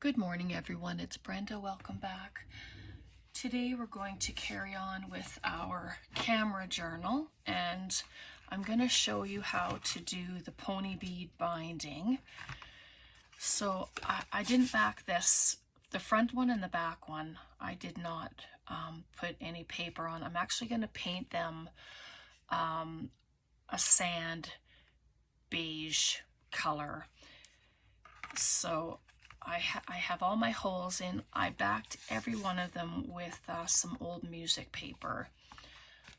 Good morning, everyone. It's Brenda. Welcome back. Today we're going to carry on with our camera journal, and I'm going to show you how to do the pony bead binding. So I didn't back this, the front one and the back one, I did not put any paper on. I'm actually going to paint them a sand beige color. So I have all my holes in. I backed every one of them with some old music paper.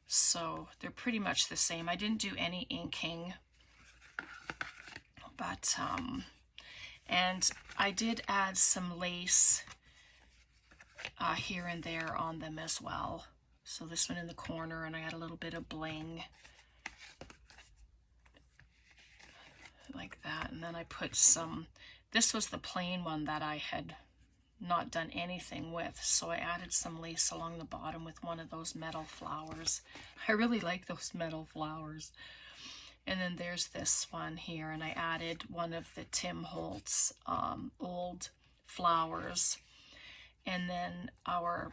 So they're pretty much the same. I didn't do any inking, but, and I did add some lace here and there on them as well. So this one in the corner, and I got a little bit of bling like that. And then I put some, this was the plain one that I had not done anything with, so I added some lace along the bottom with one of those metal flowers. I really like those metal flowers. And then there's this one here, and I added one of the Tim Holtz old flowers. And then our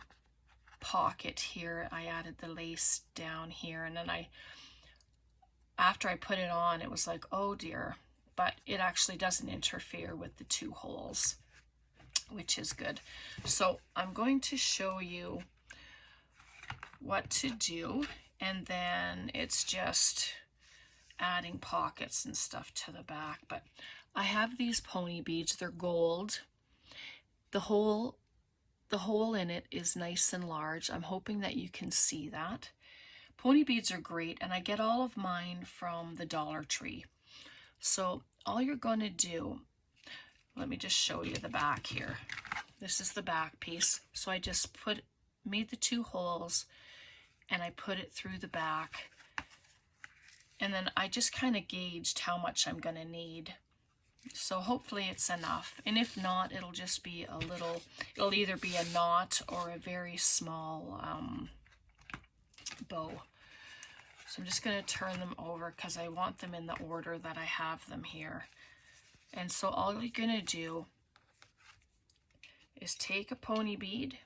pocket here, I added the lace down here, and then after I put it on, it was like, oh dear, but it actually doesn't interfere with the two holes, which is good. So I'm going to show you what to do, and then it's just adding pockets and stuff to the back. But I have these pony beads, they're gold. The hole in it is nice and large. I'm hoping that you can see that. Pony beads are great, and I get all of mine from the Dollar Tree. So all you're going to do, let me just show you the back here. This is the back piece. So I just made the two holes, and I put it through the back. And then I just kind of gauged how much I'm going to need. So hopefully it's enough. And if not, it'll just be a little, it'll either be a knot or a very small bow. So I'm just going to turn them over because I want them in the order that I have them here. And so all you're going to do is take a pony bead,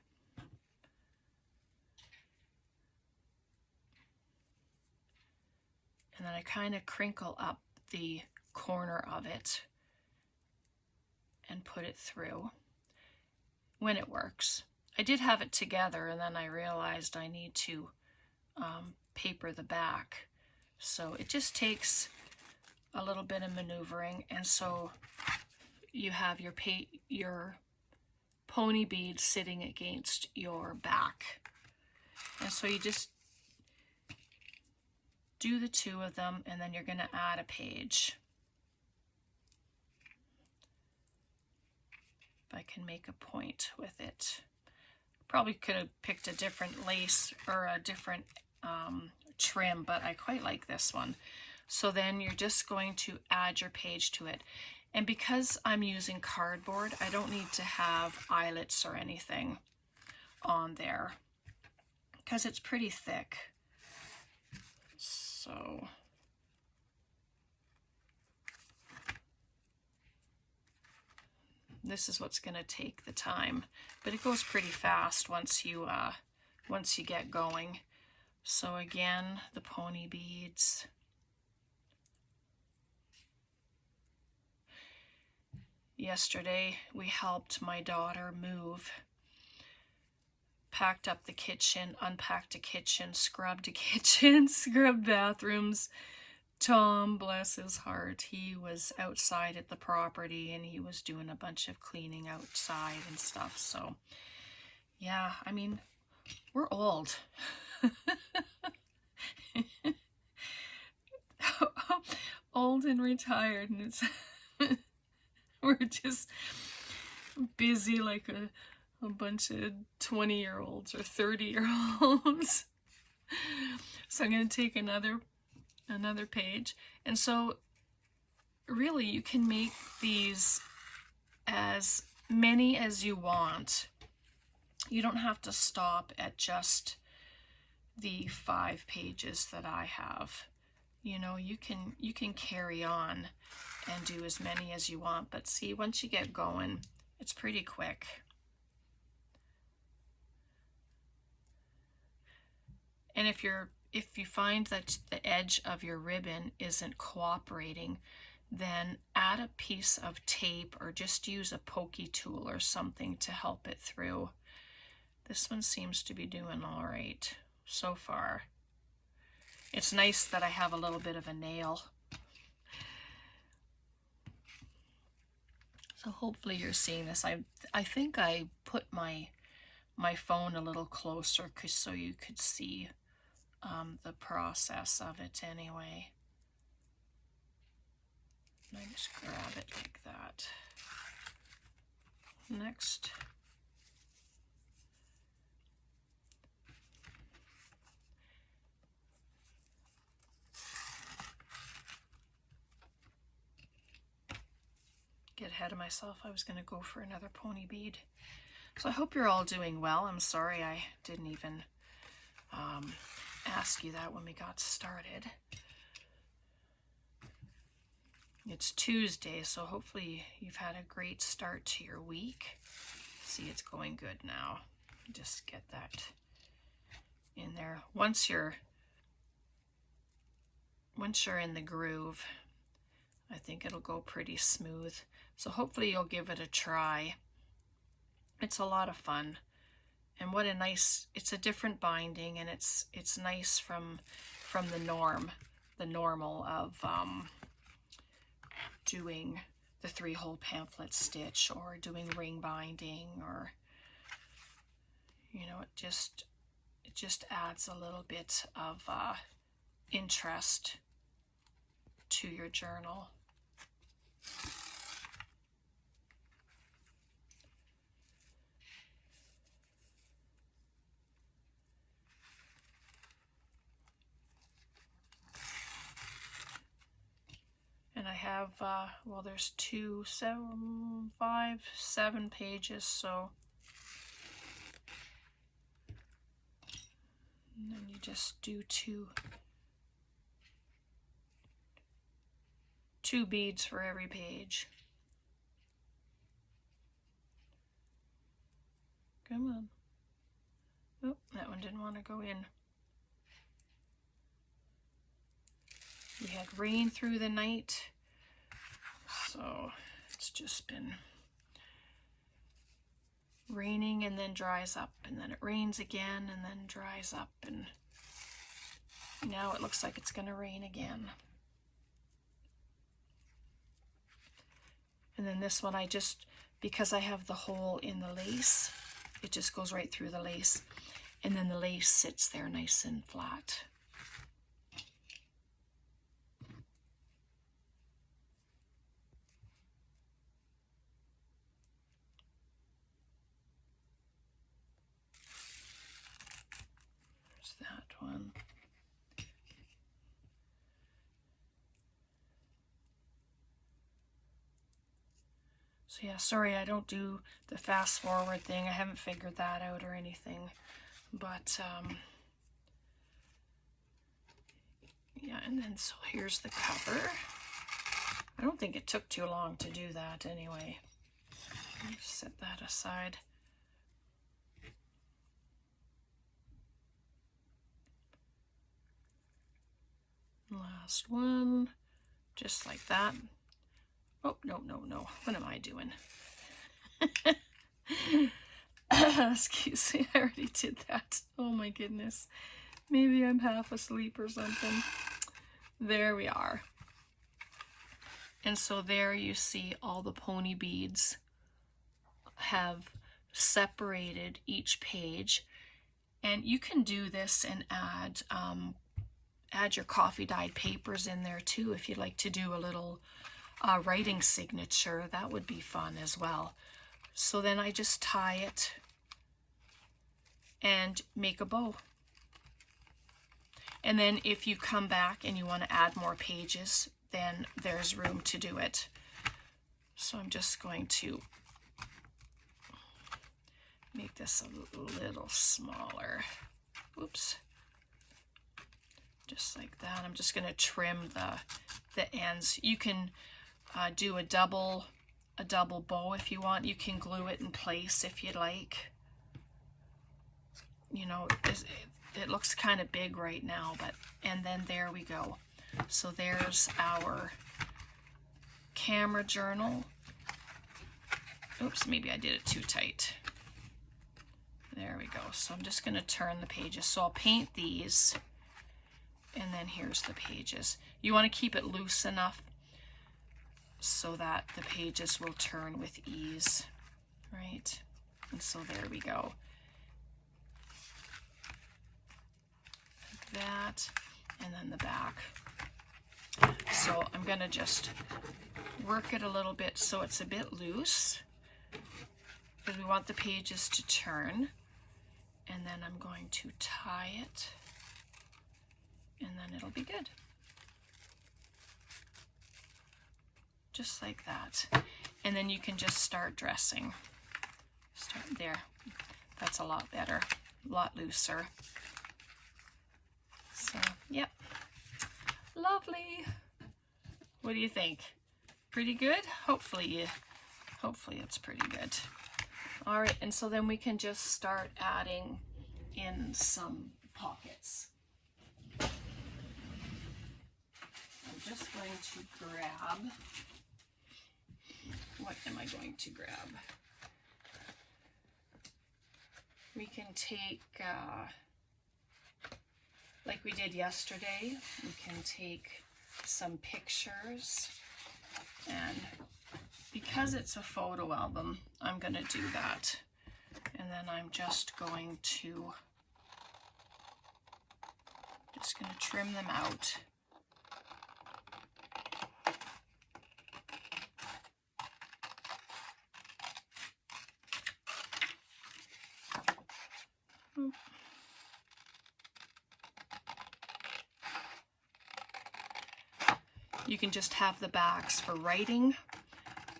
and then I kind of crinkle up the corner of it and put it through when it works. I did have it together, and then I realized I need to paper the back. So it just takes a little bit of maneuvering, and so you have your pony bead sitting against your back. And so you just do the two of them, and then you're going to add a page. If I can make a point with it. Probably could have picked a different lace or a different trim, but I quite like this one. So then you're just going to add your page to it. And because I'm using cardboard, I don't need to have eyelets or anything on there because it's pretty thick. So this is what's going to take the time, but it goes pretty fast once you get going. So again, the pony beads. Yesterday we helped my daughter move, packed up the kitchen, unpacked a kitchen, scrubbed a kitchen, scrubbed bathrooms. Tom, bless his heart, he was outside at the property, and he was doing a bunch of cleaning outside and stuff. So yeah, I mean, we're old. Old and retired, and it's we're just busy like a bunch of 20-year-olds or 30-year-olds. So I'm going to take another page, and so really you can make these as many as you want. You don't have to stop at just the 5 pages that I have. You know, you can carry on and do as many as you want, but see, once you get going, It's pretty quick. And if you find that the edge of your ribbon isn't cooperating, then add a piece of tape or just use a pokey tool or something to help it through. This one seems to be doing all right so far. It's nice that I have a little bit of a nail. So hopefully you're seeing this. I think I put my phone a little closer so you could see the process of it anyway. And I just grab it like that. Next. Get ahead of myself. I was going to go for another pony bead. So I hope you're all doing well. I'm sorry I didn't even ask you that when we got started. It's Tuesday, so hopefully you've had a great start to your week. See, it's going good now. Just get that in there. Once you're in the groove, I think it'll go pretty smooth. So hopefully you'll give it a try. It's a lot of fun. And what a nice, it's a different binding, and it's nice from the normal of doing the 3-hole pamphlet stitch or doing ring binding, or it just adds a little bit of interest to your journal. And I have, well, there's 2, 7, 5, 7 pages, so. And then you just do two beads for every page. Come on. Oh, that one didn't want to go in. We had rain through the night, so it's just been raining and then dries up, and then it rains again and then dries up, and now it looks like it's going to rain again. And then this one, because I have the hole in the lace, it just goes right through the lace, and then the lace sits there nice and flat. That one. So yeah, sorry I don't do the fast forward thing. I haven't figured that out or anything. But yeah, and then so here's the cover. I don't think it took too long to do that anyway. Just set that aside. Last one, just like that. Oh, no. What am I doing? Excuse me, I already did that. Oh my goodness. Maybe I'm half asleep or something. There we are. And so there you see all the pony beads have separated each page. And you can do this and add your coffee dyed papers in there too if you'd like to do a little writing signature. That would be fun as well. So then I just tie it and make a bow. And then if you come back and you want to add more pages, then there's room to do it. So I'm just going to make this a little smaller. Oops. Just like that. I'm just going to trim the ends. You can do a double a double bow if you want. You can glue it in place if you'd like. You know, it looks kind of big right now, but, and then there we go. So there's our camera journal. Oops, maybe I did it too tight. There we go. So I'm just going to turn the pages. So I'll paint these, and then here's the pages. You want to keep it loose enough so that the pages will turn with ease, right? And so there we go. Like that, and then the back. So I'm going to just work it a little bit so it's a bit loose, because we want the pages to turn. And then I'm going to tie it, and then it'll be good. Just like that. And then you can just start dressing. Start there. That's a lot better, a lot looser. So, yep. Lovely. What do you think? Pretty good? Hopefully it's pretty good. All right, and so then we can just start adding in some pockets. I'm just going to grab, what am I going to grab? We can take, like we did yesterday, we can take some pictures, and because it's a photo album, I'm going to do that. And then I'm just going to trim them out. You can just have the backs for writing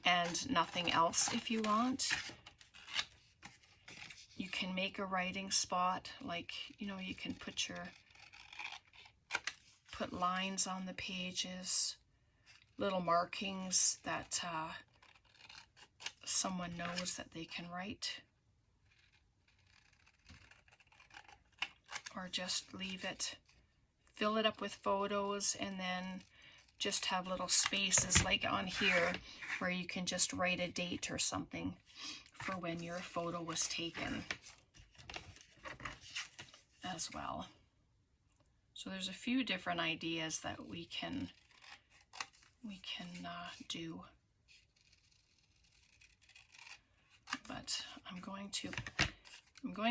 and nothing else if you want. You can make a writing spot, like, you know, you can put lines on the pages, little markings that someone knows that they can write. Or just leave it, fill it up with photos, and then just have little spaces like on here where you can just write a date or something for when your photo was taken as well. So there's a few different ideas that we can do. But I'm going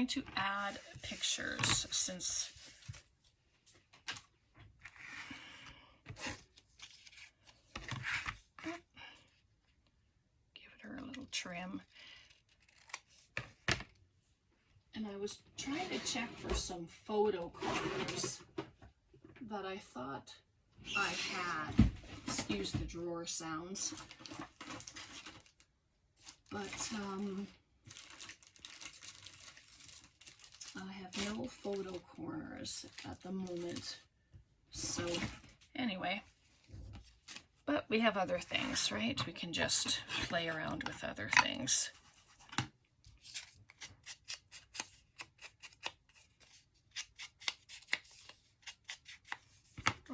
to add pictures since a little trim. And I was trying to check for some photo corners that I thought I had. Excuse the drawer sounds. But I have no photo corners at the moment. So anyway, but we have other things, right? We can just play around with other things.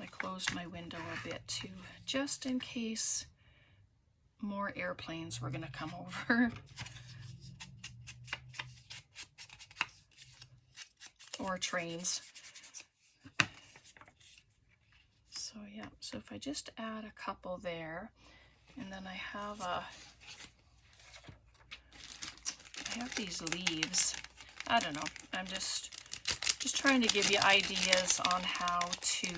I closed my window a bit too, just in case more airplanes were going to come over. Or trains. So yeah, so if I just add a couple there, and then I have these leaves. I don't know. I'm just trying to give you ideas on how to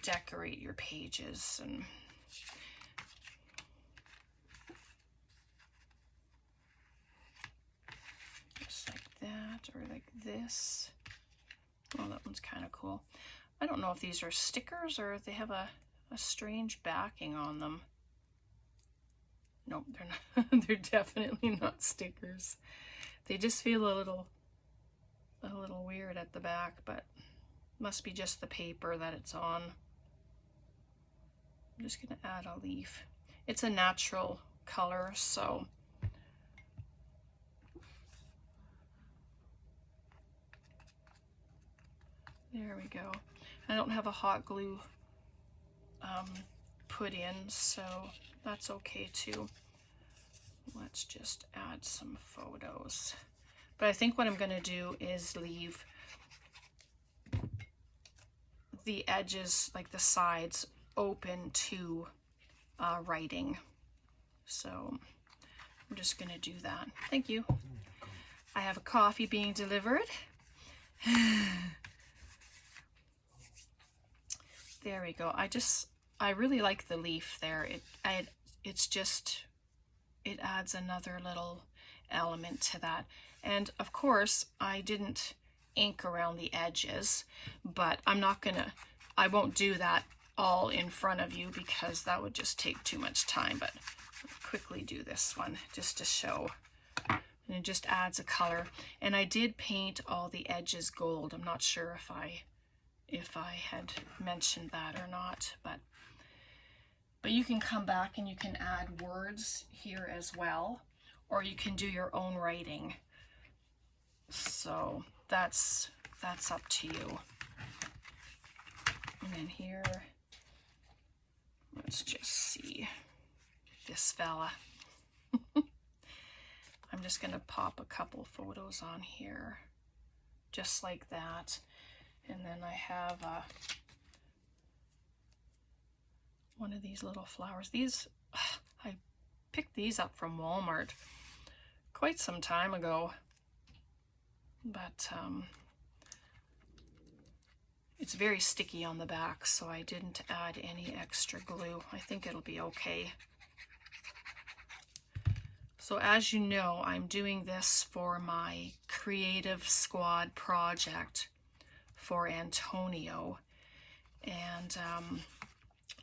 decorate your pages, and just like that, or like this. Oh, that one's kind of cool. I don't know if these are stickers or if they have a strange backing on them. Nope, they're not. They're definitely not stickers. They just feel a little weird at the back, but must be just the paper that it's on. I'm just gonna add a leaf. it's a natural color, so there we go. I don't have a hot glue put in, so that's okay too. Let's just add some photos. But I think what I'm going to do is leave the edges, like the sides, open to writing. So I'm just going to do that. Thank you. I have a coffee being delivered. There we go. I really like the leaf there. It's just, it adds another little element to that. And of course, I didn't ink around the edges, but I won't do that all in front of you because that would just take too much time. But I'll quickly do this one just to show. And it just adds a color. And I did paint all the edges gold. I'm not sure if I had mentioned that or not, but you can come back and you can add words here as well, or you can do your own writing. So that's up to you. And then here, let's just see this fella. I'm just gonna pop a couple photos on here, just like that. And then I have one of these little flowers. These, I picked these up from Walmart quite some time ago, but it's very sticky on the back, so I didn't add any extra glue. I think it'll be okay. So as you know, I'm doing this for my Creative Squad project for Antonio, and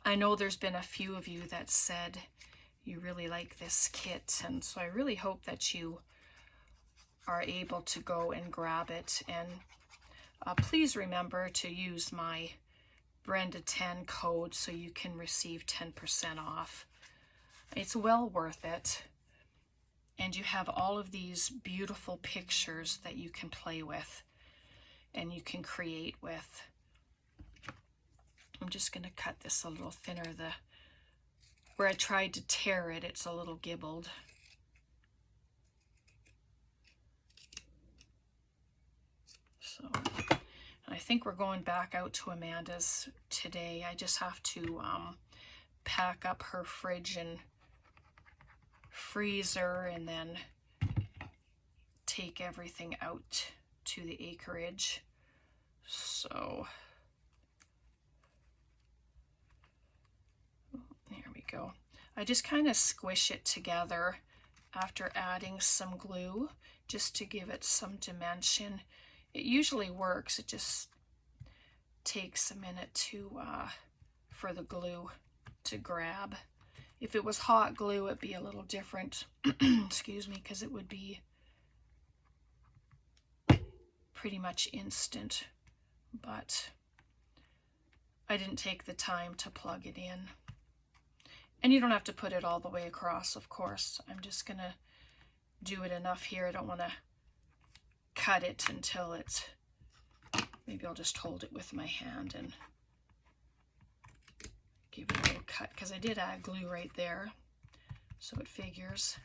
I know there's been a few of you that said you really like this kit, and so I really hope that you are able to go and grab it. And please remember to use my Brenda10 code so you can receive 10% off. It's well worth it. And you have all of these beautiful pictures that you can play with and you can create with. I'm just going to cut this a little thinner. Where I tried to tear it, it's a little gibbled. So I think we're going back out to Amanda's today. I just have to pack up her fridge and freezer and then take everything out to the acreage. So there we go. I just kind of squish it together after adding some glue just to give it some dimension. It usually works. It just takes a minute for the glue to grab. If it was hot glue, it'd be a little different. Excuse me, because it would be pretty much instant. But I didn't take the time to plug it in. And you don't have to put it all the way across, of course. I'm just gonna do it enough here. I don't want to cut it until it's, maybe I'll just hold it with my hand and give it a little cut, because I did add glue right there, so it figures.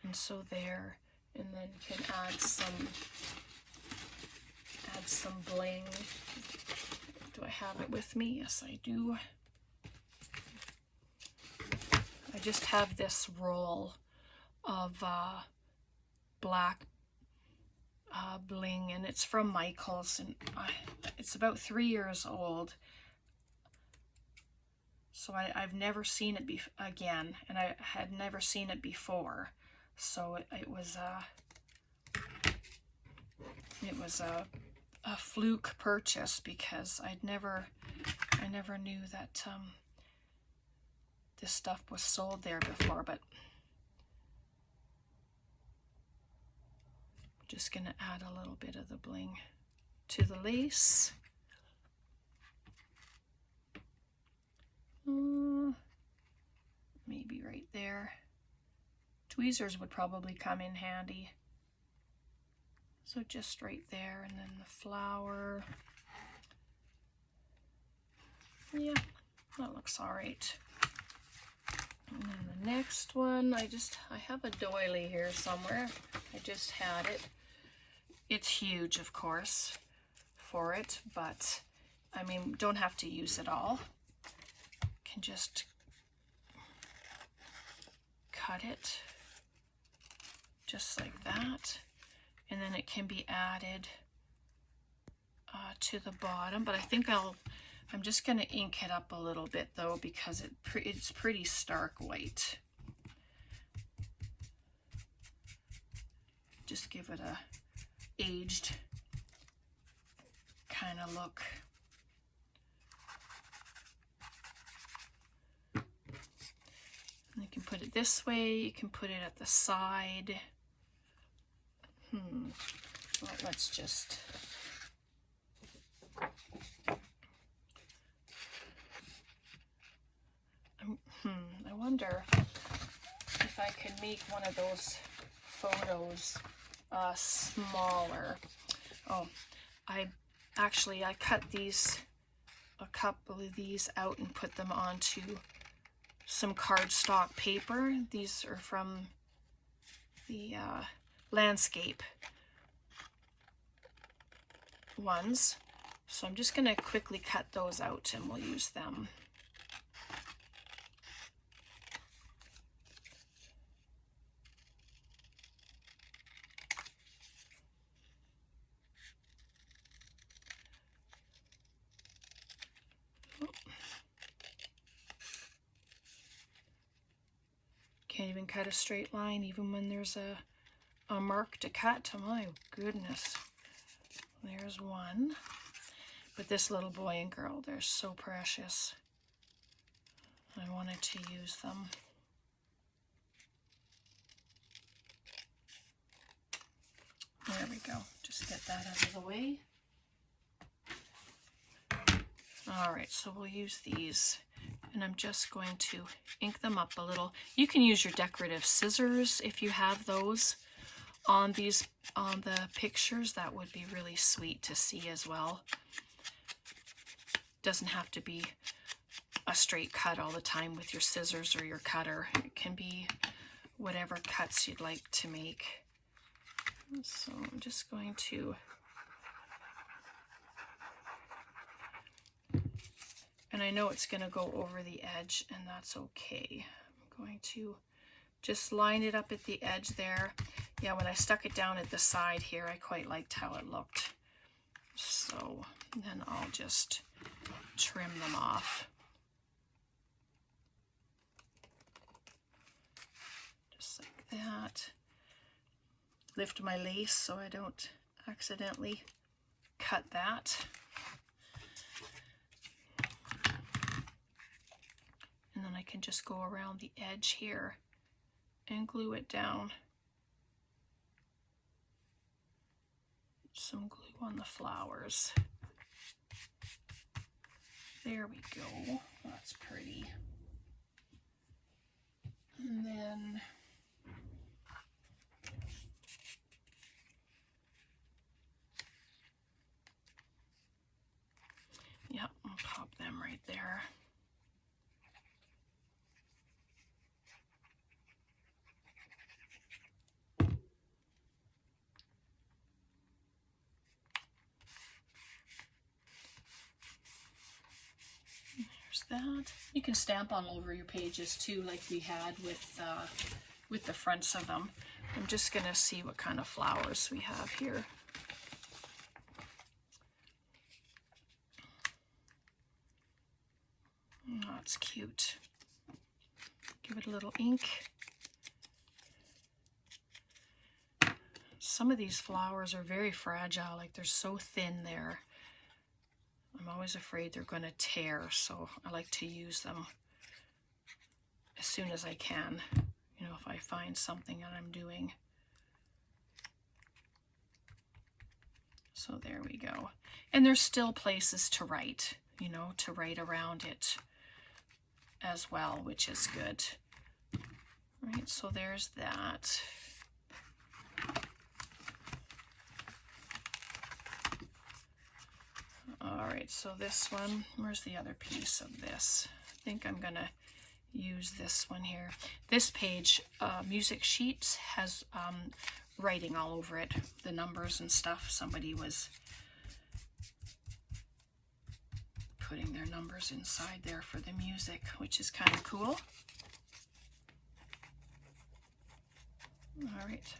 And so there, and then you can add some bling. Do I have it with me? Yes, I do. I just have this roll of black bling, and it's from Michael's, and it's about 3 years old. So I've never seen it again, and I had never seen it before. So it was a fluke purchase, because I never knew that this stuff was sold there before. But I'm just gonna add a little bit of the bling to the lace. Maybe right there. Tweezers would probably come in handy. So just right there, and then the flower. Yeah, that looks all right. And then the next one, I have a doily here somewhere. I just had it. It's huge, of course, for it, but I mean, don't have to use it all. Can just cut it just like that, and then it can be added to the bottom. But I think I'm just going to ink it up a little bit though, because it's pretty stark white. Just give it a aged kind of look. And you can put it this way, you can put it at the side. Well, let's just I wonder if I could make one of those photos smaller. Oh, I cut a couple of these out and put them onto some cardstock paper. These are from the landscape ones. So I'm just going to quickly cut those out and we'll use them. Can't even cut a straight line even when there's a mark to cut. Oh my goodness. There's one. But this little boy and girl, they're so precious. I wanted to use them. There we go. Just get that out of the way. All right, so we'll use these. And I'm just going to ink them up a little. You can use your decorative scissors if you have those on the pictures. That would be really sweet to see as well. Doesn't have to be a straight cut all the time with your scissors or your cutter. It can be whatever cuts you'd like to make. So I'm just going to, and I know it's going to go over the edge, and that's okay. I'm going to just line it up at the edge there. Yeah, when I stuck it down at the side here, I quite liked how it looked. So then I'll just trim them off. Just like that. Lift my lace so I don't accidentally cut that. And then I can just go around the edge here and glue it down. Some glue on the flowers. There we go. That's pretty. And then yep, I'll pop them right there. That. You can stamp on over your pages too, like we had with the fronts of them. I'm just gonna see what kind of flowers we have here. Oh, it's cute. Give it a little ink. Some of these flowers are very fragile, like they're so thin there. I'm always afraid they're going to tear, so I like to use them as soon as I can, you know, if I find something that I'm doing. So there we go. And there's still places to write, you know, to write around it as well, which is good. Right, so there's that. All right, so this one, where's the other piece of this? I think I'm gonna use this one here. This page, music sheets, has writing all over it, the numbers and stuff. Somebody was putting their numbers inside there for the music, which is kind of cool. All right.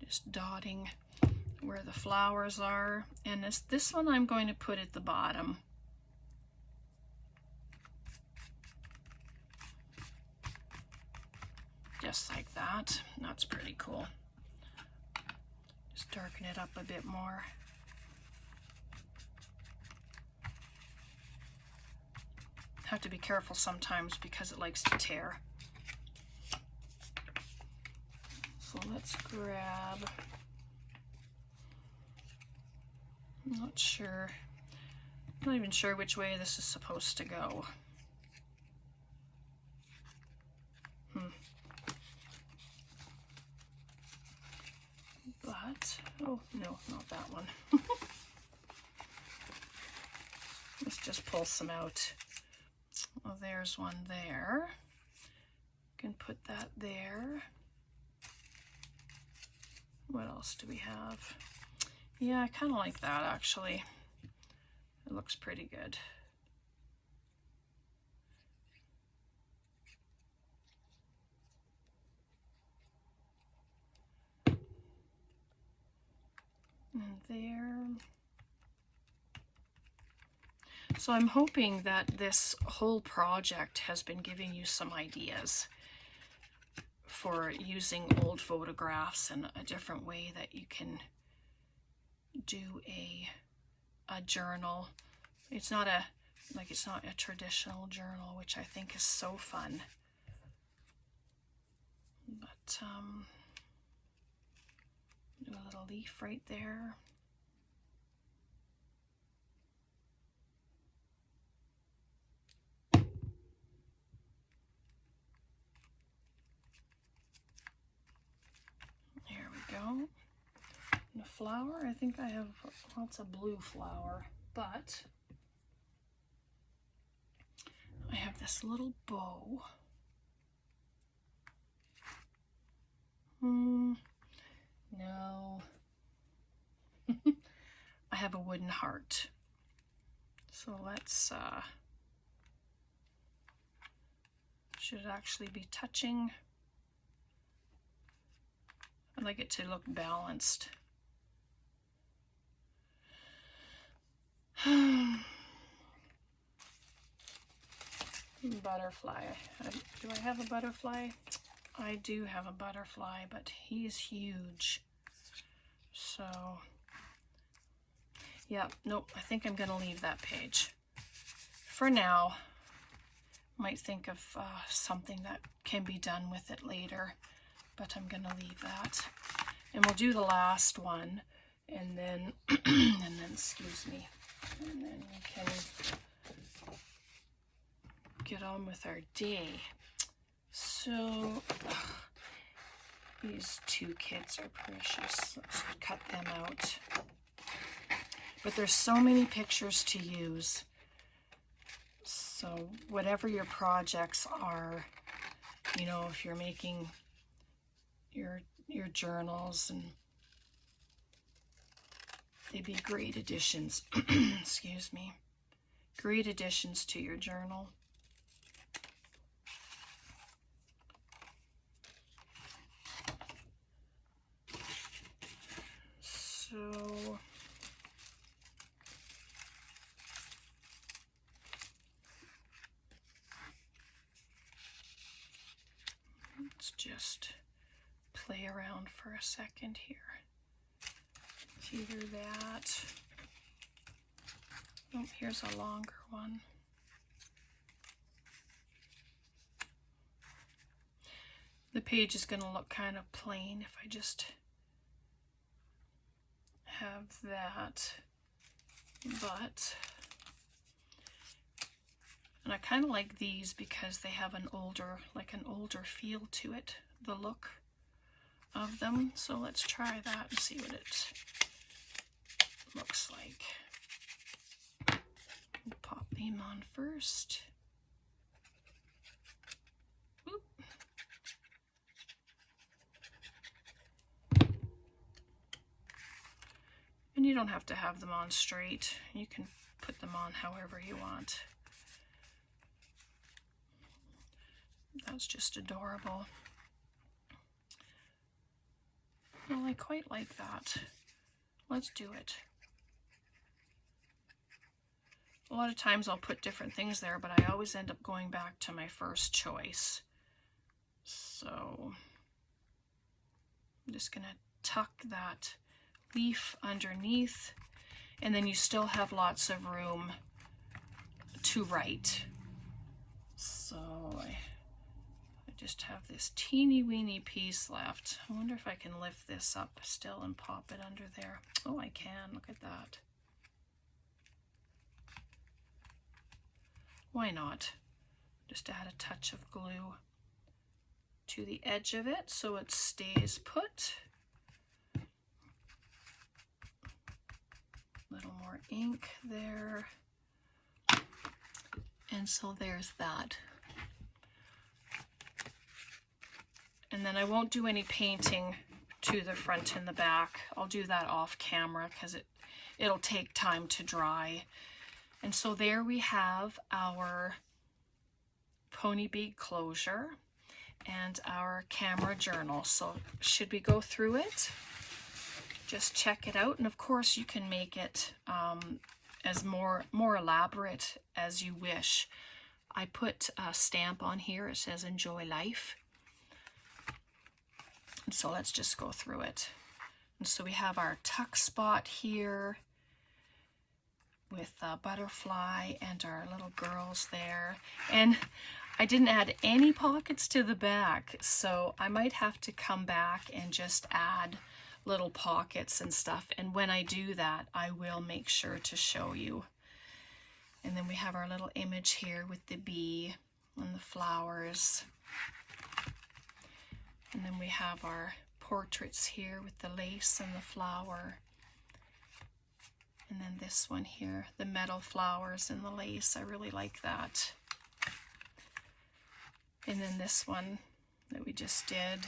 Just dotting where the flowers are. And this one I'm going to put at the bottom. Just like that. That's pretty cool. Just darken it up a bit more. Have to be careful sometimes because it likes to tear. So let's grab, I'm not sure, I'm not even sure which way this is supposed to go. But, oh no, not that one. Let's just pull some out. Well, there's one there. Can put that there. What else do we have? Yeah, I kind of like that actually. It looks pretty good. And there. So I'm hoping that this whole project has been giving you some ideas for using old photographs in a different way that you can do a journal. It's not a traditional journal, which I think is so fun. But do a little leaf right there. There we go. And a flower, I think I have lots of blue flower, but I have this little bow. No. I have a wooden heart. So let's, should it actually be touching? I'd like it to look balanced. Butterfly. Do I have a butterfly? I do have a butterfly, but he's huge. So, yeah, nope, I think I'm going to leave that page. For now, might think of something that can be done with it later, but I'm going to leave that. And we'll do the last one, and then, excuse me, and then we can get on with our day. So, these two kids are precious. Let's cut them out. But there's so many pictures to use. So whatever your projects are, you know, if you're making your journals, and they'd be great additions, excuse me, great additions to your journal. So let's just play around for a second here. It's either that. Oh, here's a longer one. The page is going to look kind of plain if I just have that, but, and I kind of like these because they have an older feel to it, the look of them. So let's try that and see what it looks like. We'll pop them on first. Oop. And you don't have to have them on straight. You can put them on however you want. That's just adorable. Well, I quite like that. Let's do it. A lot of times I'll put different things there, but I always end up going back to my first choice. So I'm just gonna tuck that leaf underneath, and then you still have lots of room to write. So I just have this teeny weeny piece left. I wonder if I can lift this up still and pop it under there. Oh, I can. Look at that. Why not? Just add a touch of glue to the edge of it so it stays put. A little more ink there. And so there's that. And then I won't do any painting to the front and the back. I'll do that off camera because it'll take time to dry. And so there we have our pony bead closure and our camera journal. So should we go through it? Just check it out. And of course you can make it as more elaborate as you wish. I put a stamp on here. It says enjoy life. And so let's just go through it. And so we have our tuck spot here with a butterfly and our little girls there. And I didn't add any pockets to the back, so I might have to come back and just add little pockets and stuff. And when I do that, I will make sure to show you. And then we have our little image here with the bee and the flowers. And then we have our portraits here with the lace and the flower. And then this one here, the metal flowers and the lace. I really like that. And then this one that we just did.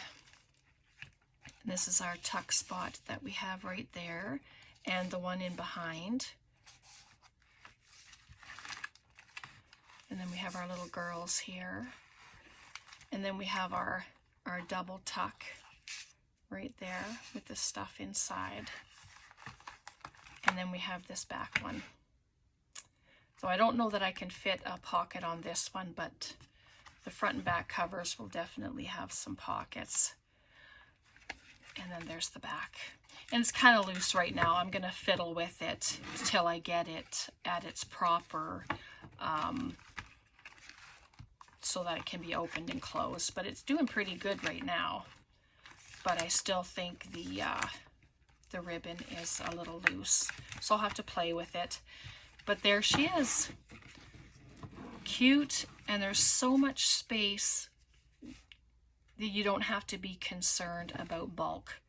And this is our tuck spot that we have right there. And the one in behind. And then we have our little girls here. And then we have our double tuck right there with the stuff inside. And then we have this back one. So I don't know that I can fit a pocket on this one, but the front and back covers will definitely have some pockets. And then there's the back. And it's kind of loose right now. I'm going to fiddle with it till I get it at its proper, so that it can be opened and closed. But it's doing pretty good right now. But I still think the ribbon is a little loose. So I'll have to play with it. But there she is. Cute, and there's so much space that you don't have to be concerned about bulk.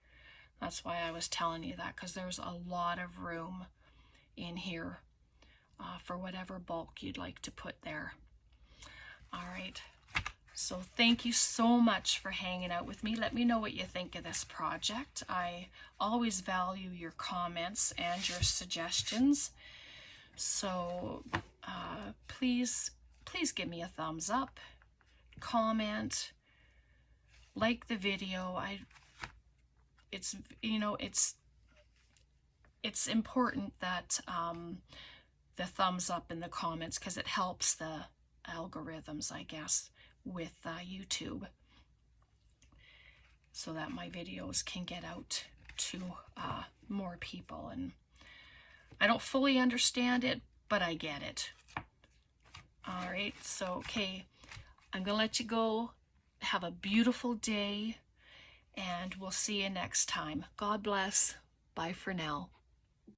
That's why I was telling you that, because there's a lot of room in here for whatever bulk you'd like to put there. All right, so thank you so much for hanging out with me. Let me know what you think of this project. I always value your comments and your suggestions. So please give me a thumbs up, comment, like the video. It's important that the thumbs up in the comments, because it helps the algorithms, I guess, with YouTube, so that my videos can get out to more people. And I don't fully understand it, but I get it. All right, so okay, I'm gonna let you go have a beautiful day, and we'll see you next time. God bless. Bye for now.